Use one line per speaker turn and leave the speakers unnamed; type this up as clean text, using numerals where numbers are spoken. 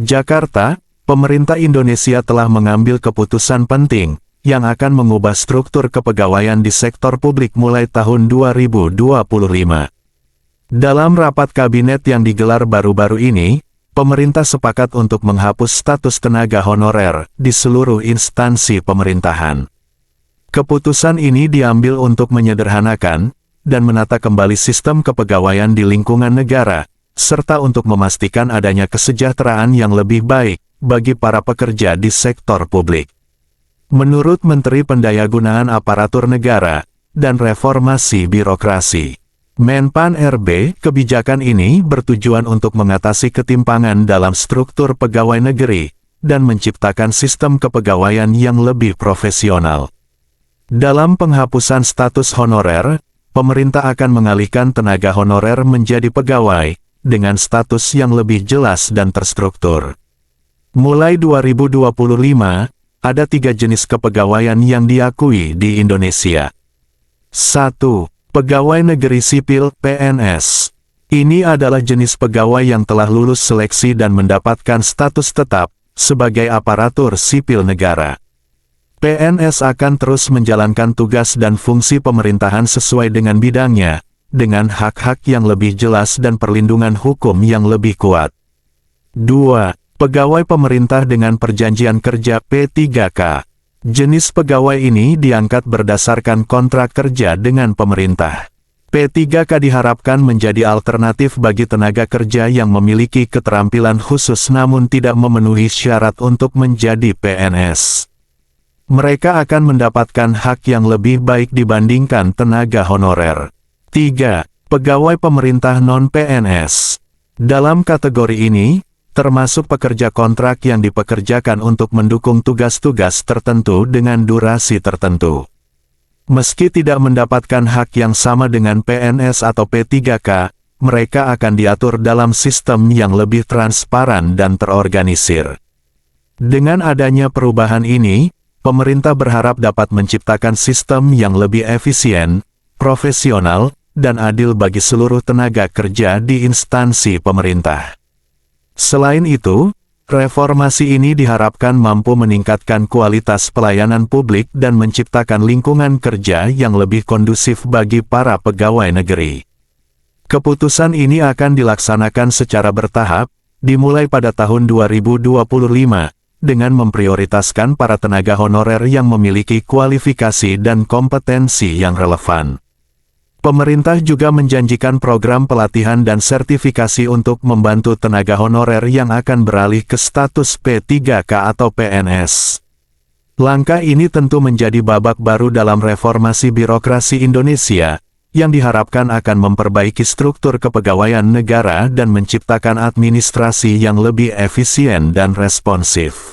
Jakarta, pemerintah Indonesia telah mengambil keputusan penting yang akan mengubah struktur kepegawaian di sektor publik mulai tahun 2025. Dalam rapat kabinet yang digelar baru-baru ini, pemerintah sepakat untuk menghapus status tenaga honorer di seluruh instansi pemerintahan. Keputusan ini diambil untuk menyederhanakan dan menata kembali sistem kepegawaian di lingkungan negara, serta untuk memastikan adanya kesejahteraan yang lebih baik bagi para pekerja di sektor publik. Menurut Menteri Pendayagunaan Aparatur Negara dan Reformasi Birokrasi, Menpan RB, kebijakan ini bertujuan untuk mengatasi ketimpangan dalam struktur pegawai negeri dan menciptakan sistem kepegawaian yang lebih profesional. Dalam penghapusan status honorer, pemerintah akan mengalihkan tenaga honorer menjadi pegawai dengan status yang lebih jelas dan terstruktur. Mulai 2025, ada 3 jenis kepegawaian yang diakui di Indonesia. 1. Pegawai Negeri Sipil (PNS). Ini adalah jenis pegawai yang telah lulus seleksi dan mendapatkan status tetap sebagai aparatur sipil negara. PNS akan terus menjalankan tugas dan fungsi pemerintahan sesuai dengan bidangnya, dengan hak-hak yang lebih jelas dan perlindungan hukum yang lebih kuat. 2. Pegawai pemerintah dengan perjanjian kerja P3K. Jenis pegawai ini diangkat berdasarkan kontrak kerja dengan pemerintah. P3K diharapkan menjadi alternatif bagi tenaga kerja yang memiliki keterampilan khusus namun tidak memenuhi syarat untuk menjadi PNS. Mereka akan mendapatkan hak yang lebih baik dibandingkan tenaga honorer. 3. Pegawai pemerintah non-PNS. Dalam kategori ini, termasuk pekerja kontrak yang dipekerjakan untuk mendukung tugas-tugas tertentu dengan durasi tertentu. Meski tidak mendapatkan hak yang sama dengan PNS atau P3K, mereka akan diatur dalam sistem yang lebih transparan dan terorganisir. Dengan adanya perubahan ini, pemerintah berharap dapat menciptakan sistem yang lebih efisien, profesional, dan adil bagi seluruh tenaga kerja di instansi pemerintah. Selain itu, reformasi ini diharapkan mampu meningkatkan kualitas pelayanan publik dan menciptakan lingkungan kerja yang lebih kondusif bagi para pegawai negeri. Keputusan ini akan dilaksanakan secara bertahap, dimulai pada tahun 2025, dengan memprioritaskan para tenaga honorer yang memiliki kualifikasi dan kompetensi yang relevan. Pemerintah juga menjanjikan program pelatihan dan sertifikasi untuk membantu tenaga honorer yang akan beralih ke status P3K atau PNS. Langkah ini tentu menjadi babak baru dalam reformasi birokrasi Indonesia, yang diharapkan akan memperbaiki struktur kepegawaian negara dan menciptakan administrasi yang lebih efisien dan responsif.